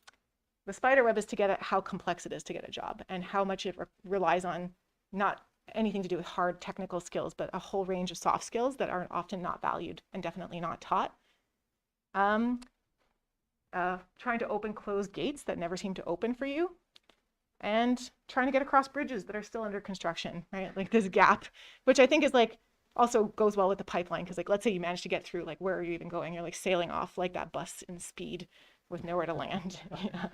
Speaker 2: spider web is to get at how complex it is to get a job and how much it relies on not anything to do with hard technical skills, but a whole range of soft skills that are often not valued and definitely not taught. Trying to open closed gates that never seem to open for you, and trying to get across bridges that are still under construction, right? Like this gap, which I think is like also goes well with the pipeline, because like let's say you manage to get through, like where are you even going? You're like sailing off like that bus in Speed with nowhere to land. Yeah.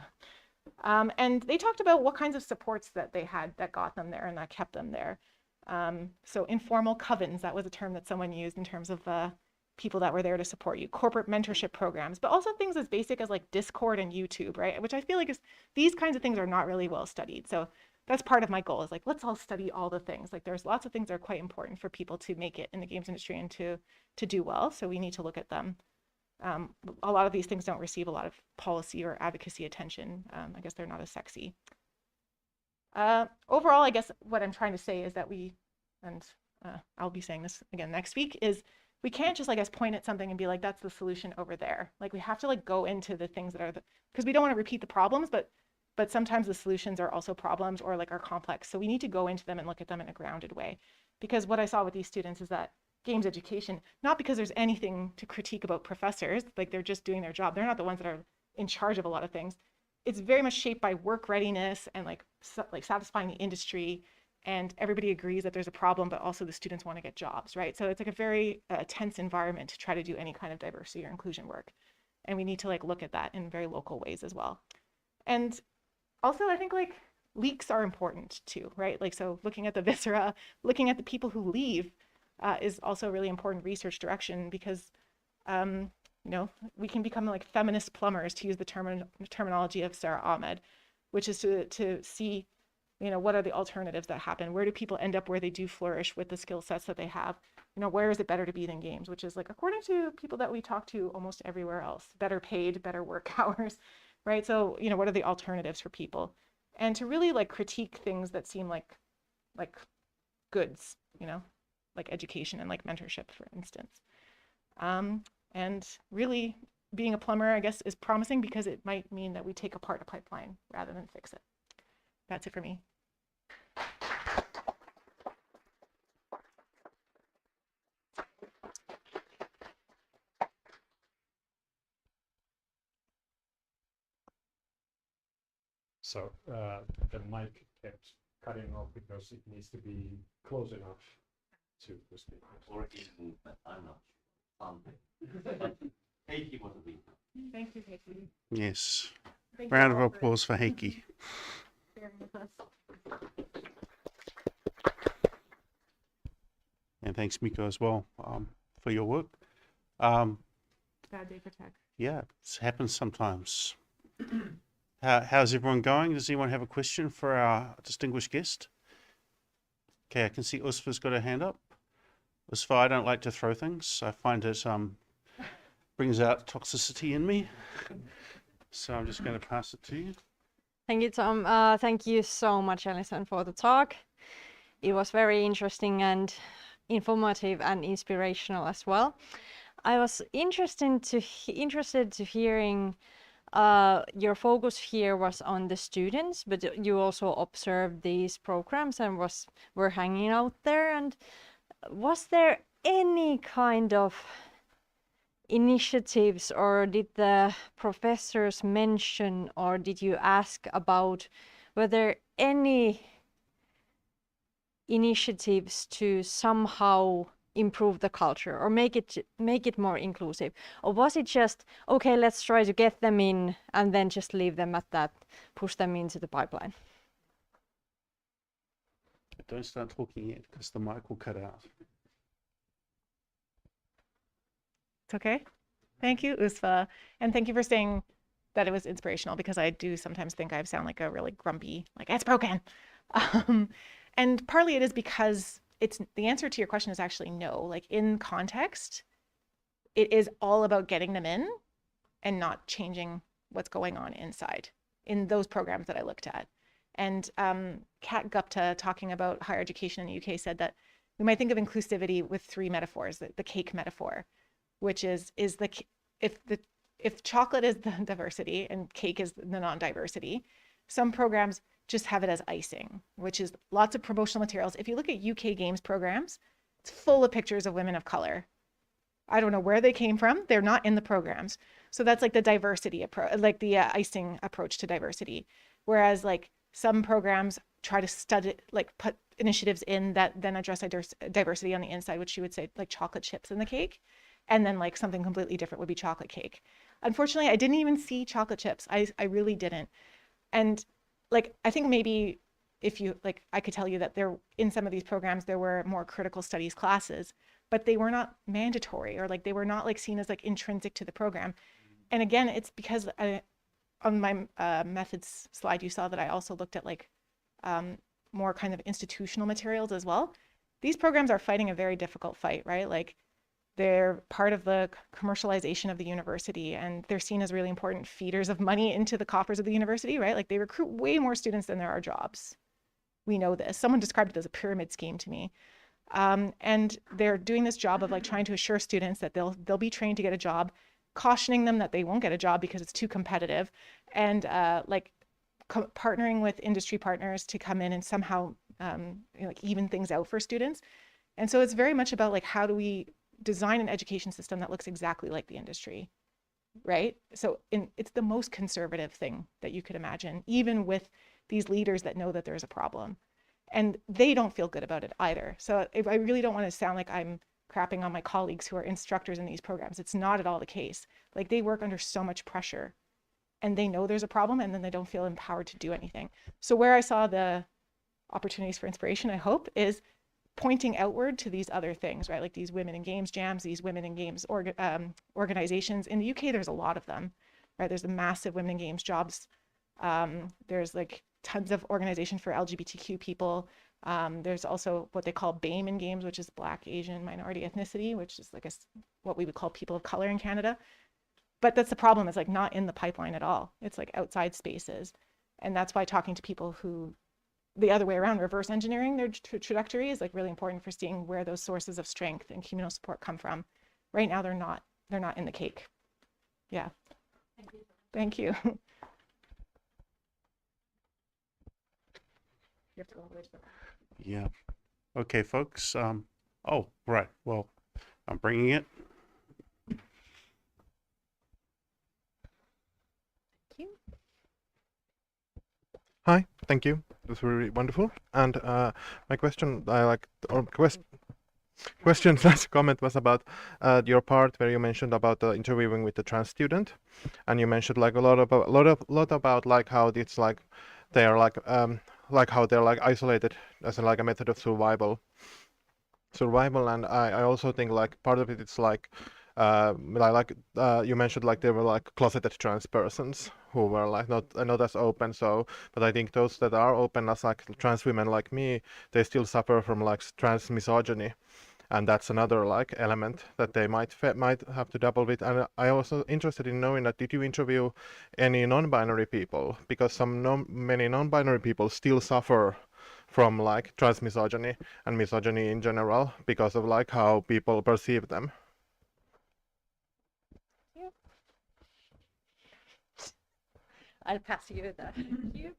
Speaker 2: And they talked about what kinds of supports that they had that got them there and that kept them there. So informal covens, that was a term that someone used in terms of people that were there to support you. Corporate mentorship programs, but also things as basic as like Discord and YouTube, right? Which I feel like these kinds of things are not really well studied. So that's part of my goal, is like, let's all study all the things. Like there's lots of things that are quite important for people to make it in the games industry and to do well. So we need to look at them. A lot of these things don't receive a lot of policy or advocacy attention. I guess they're not as sexy. Overall, I guess what I'm trying to say is that I'll be saying this again next week, is we can't just, I guess, point at something and be like, that's the solution over there. Like we have to like go into the things that are because we don't want to repeat the problems, but sometimes the solutions are also problems or like are complex. So we need to go into them and look at them in a grounded way. Because what I saw with these students is that games education, not because there's anything to critique about professors, like they're just doing their job. They're not the ones that are in charge of a lot of things. It's very much shaped by work readiness and like satisfying the industry. And everybody agrees that there's a problem, but also the students want to get jobs, right? So it's like a very tense environment to try to do any kind of diversity or inclusion work. And we need to like look at that in very local ways as well. And also I think like leaks are important too, right? Like, so looking at the viscera, looking at the people who leave is also a really important research direction, because you know, we can become like feminist plumbers, to use the terminology of Sarah Ahmed, which is to see, you know, what are the alternatives that happen? Where do people end up where they do flourish with the skill sets that they have? You know, where is it better to be than games? Which is like, according to people that we talk to almost everywhere else, better paid, better work hours, right? So, you know, what are the alternatives for people? And to really like critique things that seem like goods, you know, like education and like mentorship, for instance. And really being a plumber, I guess, is promising, because it might mean that we take apart a pipeline rather than fix it. That's it for me.
Speaker 4: So the mic kept cutting off because it needs to be close enough to the speaker.
Speaker 3: Or even, but I'm not sure. Heikki was a big.
Speaker 2: Thank you, Heikki.
Speaker 1: Yes.
Speaker 2: Thank you
Speaker 1: Round of
Speaker 2: all for
Speaker 1: applause for Heikki.
Speaker 2: sharing with us.
Speaker 1: And thanks, Miko, as well, for your work.
Speaker 2: Bad day for tech.
Speaker 1: Yeah, it happens sometimes. How's everyone going? Does anyone have a question for our distinguished guest? Okay, I can see Usfa's got her hand up. Usfa, I don't like to throw things. I find it brings out toxicity in me. So I'm just going to pass it to you.
Speaker 5: Thank you, Tom. Thank you so much, Alison, for the talk. It was very interesting and informative and inspirational as well. I was interested to hearing your focus here was on the students, but you also observed these programs and were hanging out there. And was there any kind of initiatives, or did the professors mention, or did you ask about whether any initiatives to somehow improve the culture or make it more inclusive? Or was it just, okay, let's try to get them in and then just leave them at that, push them into the pipeline?
Speaker 1: Don't start talking yet, because the mic will cut out.
Speaker 2: It's okay. Thank you, Usfa. And thank you for saying that it was inspirational, because I do sometimes think I sound like a really grumpy, like, it's broken. And partly it is because it's the answer to your question is actually no. Like, in context, it is all about getting them in and not changing what's going on inside in those programs that I looked at. And Kat Gupta, talking about higher education in the UK, said that we might think of inclusivity with three metaphors: the cake metaphor, which is if chocolate is the diversity and cake is the non-diversity, some programs just have it as icing, which is lots of promotional materials. If you look at UK games programs, it's full of pictures of women of color. I don't know where they came from. They're not in the programs. So that's like the diversity approach, like the icing approach to diversity. Whereas like some programs try to study, like put initiatives in that then address diversity on the inside, which you would say like chocolate chips in the cake. And then like something completely different would be chocolate cake. Unfortunately, I didn't even see chocolate chips. I really didn't. And like, I think maybe if you like, I could tell you that there in some of these programs, there were more critical studies classes, but they were not mandatory, or like they were not like seen as like intrinsic to the program. And again, it's because on my methods slide, you saw that I also looked at like more kind of institutional materials as well. These programs are fighting a very difficult fight, right? Like, they're part of the commercialization of the university, and they're seen as really important feeders of money into the coffers of the university, right? Like, they recruit way more students than there are jobs. We know this. Someone described it as a pyramid scheme to me. And they're doing this job of like trying to assure students that they'll be trained to get a job, cautioning them that they won't get a job because it's too competitive, and partnering with industry partners to come in and somehow like even things out for students. And so it's very much about like, how do we design an education system that looks exactly like the industry, right? So it's the most conservative thing that you could imagine, even with these leaders that know that there's a problem. And they don't feel good about it either. So I really don't want to sound like I'm crapping on my colleagues who are instructors in these programs. It's not at all the case. Like, they work under so much pressure and they know there's a problem, and then they don't feel empowered to do anything. So where I saw the opportunities for inspiration, I hope, is pointing outward to these other things, right? Like these women in games jams, these women in games organizations. In the UK, there's a lot of them, right? There's a massive women in games jobs. There's like tons of organization for LGBTQ people. There's also what they call BAME in games, which is Black, Asian, minority ethnicity, which is like what we would call people of color in Canada. But that's the problem, it's like not in the pipeline at all. It's like outside spaces. And that's why talking to people who, the other way around, reverse engineering their trajectory is like really important for seeing where those sources of strength and communal support come from. Right now, they're not in the cake. Yeah. Thank you. You have to go all the way to the back.
Speaker 1: Yeah. Okay, folks. Oh, right. Well, I'm bringing it.
Speaker 2: Thank you.
Speaker 6: Hi, thank you. It was really wonderful. And my question, question slash comment was about your part where you mentioned about interviewing with the trans student, and you mentioned like a lot about like how it's like they are like how they're like isolated as like a method of survival. And I also think like part of it it's like you mentioned like they were like closeted trans persons who were like not as open, so but I think those that are open as like trans women like me, they still suffer from like trans misogyny, and that's another like element that they might have to double with. And I also interested in knowing that did you interview any non-binary people, because many non-binary people still suffer from like trans misogyny and misogyny in general because of like how people perceive them.
Speaker 5: I'll pass you that. Thank you.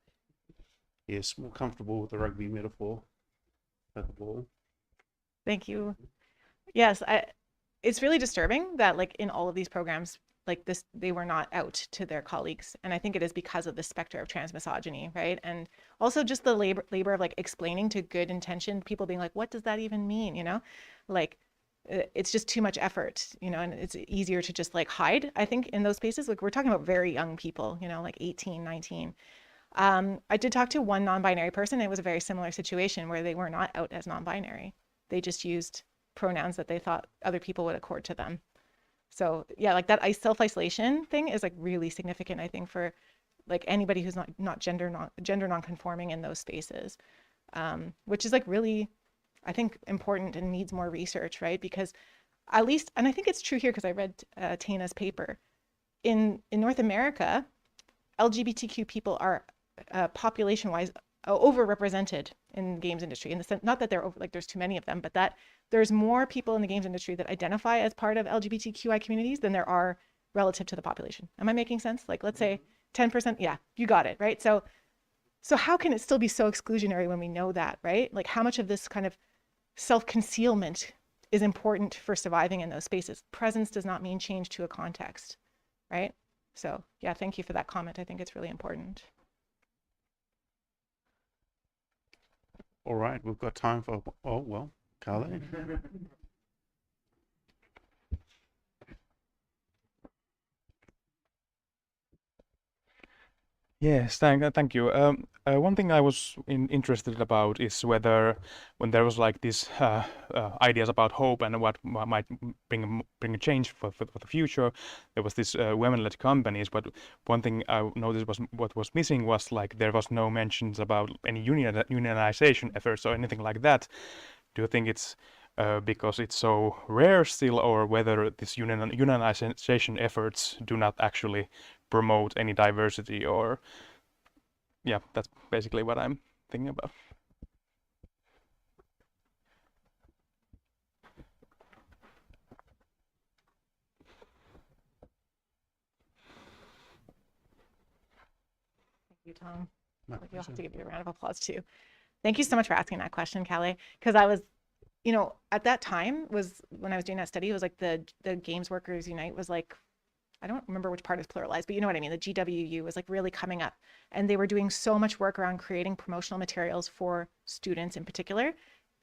Speaker 1: Yes, more comfortable with the rugby metaphor at the ball.
Speaker 2: Thank you. Yes, it's really disturbing that like in all of these programs like this, they were not out to their colleagues. And I think it is because of the specter of trans misogyny, right? And also just the labor of like explaining to good intentioned people being like, what does that even mean? You know, like it's just too much effort, you know, and it's easier to just like hide, I think, in those spaces. Like we're talking about very young people, you know, like 18, 19. I did talk to one non-binary person. It was a very similar situation where they were not out as non-binary. They just used pronouns that they thought other people would accord to them. So yeah, like that self-isolation thing is like really significant, I think, for like anybody who's not gender non-conforming in those spaces, which is like really, I think, important and needs more research, right? Because at least, and I think it's true here because I read Tana's paper, in North America, LGBTQ people are population-wise overrepresented in the games industry, in the sense, not that they're over, like there's too many of them, but that there's more people in the games industry that identify as part of LGBTQI communities than there are relative to the population. Am I making sense? Like, let's say 10%, yeah, you got it, right? So how can it still be so exclusionary when we know that, right? Like how much of this kind of self-concealment is important for surviving in those spaces? Presence does not mean change to a context, right? So yeah, thank you for that comment. I think it's really important.
Speaker 1: All right, we've got time for, oh, well, Carly.
Speaker 7: Yes, thank you. One thing I was interested about is whether, when there was like this ideas about hope and what might bring a change for the future, there was this women-led companies. But one thing I noticed was what was missing was like there was no mentions about any unionization efforts or anything like that. Do you think it's because it's so rare still, or whether this unionization efforts do not actually promote any diversity? Or yeah, that's basically what I'm thinking about.
Speaker 2: Thank you, Tom.
Speaker 1: My
Speaker 2: You'll have
Speaker 1: pleasure.
Speaker 2: to give you a round of applause too. Thank you so much for asking that question, Callie, because I was, you know, at that time was when I was doing that study, it was like the Games Workers Unite was like, I don't remember which part is pluralized, but you know what I mean? The GWU was like really coming up, and they were doing so much work around creating promotional materials for students in particular,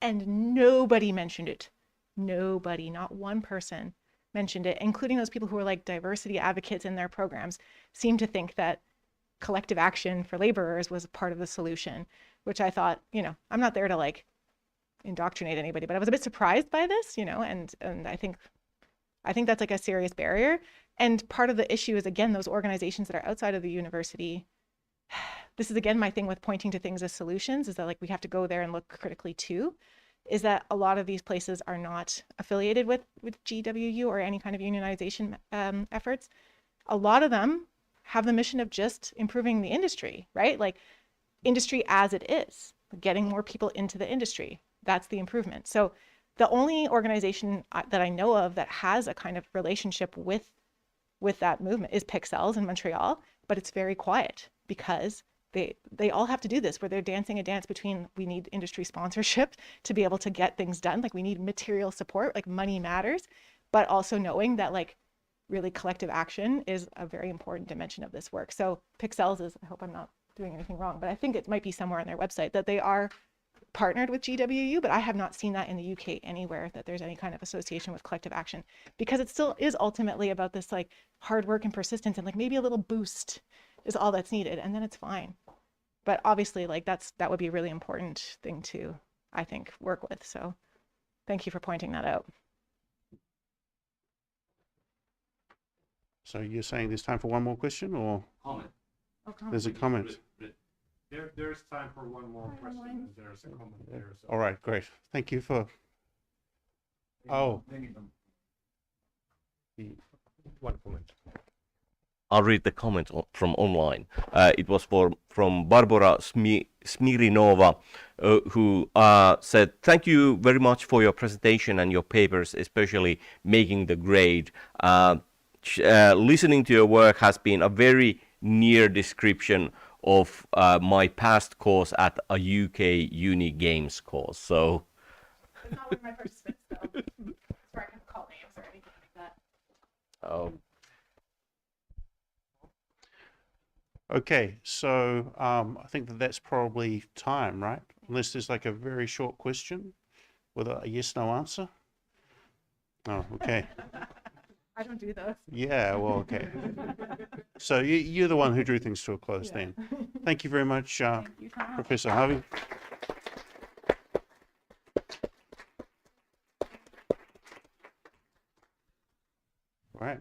Speaker 2: and nobody mentioned it. Nobody, not one person mentioned it, including those people who are like diversity advocates in their programs, seem to think that collective action for laborers was part of the solution, which I thought, I'm not there to like indoctrinate anybody, but I was a bit surprised by this, and I think that's like a serious barrier. And part of the issue is, again, those organizations that are outside of the university. This is, again, my thing with pointing to things as solutions, is that like we have to go there and look critically too, is that a lot of these places are not affiliated with GWU or any kind of unionization efforts. A lot of them have the mission of just improving the industry, right? Like industry as it is, getting more people into the industry. That's the improvement. So the only organization that I know of that has a kind of relationship with that movement is Pixels in Montreal, but it's very quiet because they all have to do this, where they're dancing a dance between, we need industry sponsorship to be able to get things done. Like we need material support, like money matters, but also knowing that like really collective action is a very important dimension of this work. So Pixels is, I hope I'm not doing anything wrong, but I think it might be somewhere on their website that they are partnered with GWU, but I have not seen that in the UK anywhere, that there's any kind of association with collective action, because it still is ultimately about this like hard work and persistence, and like maybe a little boost is all that's needed, and then it's fine. But obviously like that would be a really important thing to, I think, work with. So thank you for pointing that out.
Speaker 1: So you're saying there's time for one more question, or
Speaker 3: Comment.
Speaker 1: there's a comment?
Speaker 4: There's time for one more question, and there's a comment there. So
Speaker 1: All right, great. Thank you for. Oh.
Speaker 4: one comment.
Speaker 3: I'll read the comment from online. It was from Barbara Smirinova, who said, "Thank you very much for your presentation and your papers, especially making the grade. Listening to your work has been a very near description of my past course at a UK Uni Games course." So.
Speaker 2: It's not one of my participants, though. That's where I can call names or anything like that.
Speaker 3: Oh.
Speaker 1: Okay, so I think that's probably time, right? Unless there's like a very short question with a yes/no answer. Oh, okay.
Speaker 2: I don't do those.
Speaker 1: Yeah, well, okay. So you're the one who drew things to a close then. Thank you very much,
Speaker 2: Thank you, Tom.
Speaker 1: Professor Harvey. All right.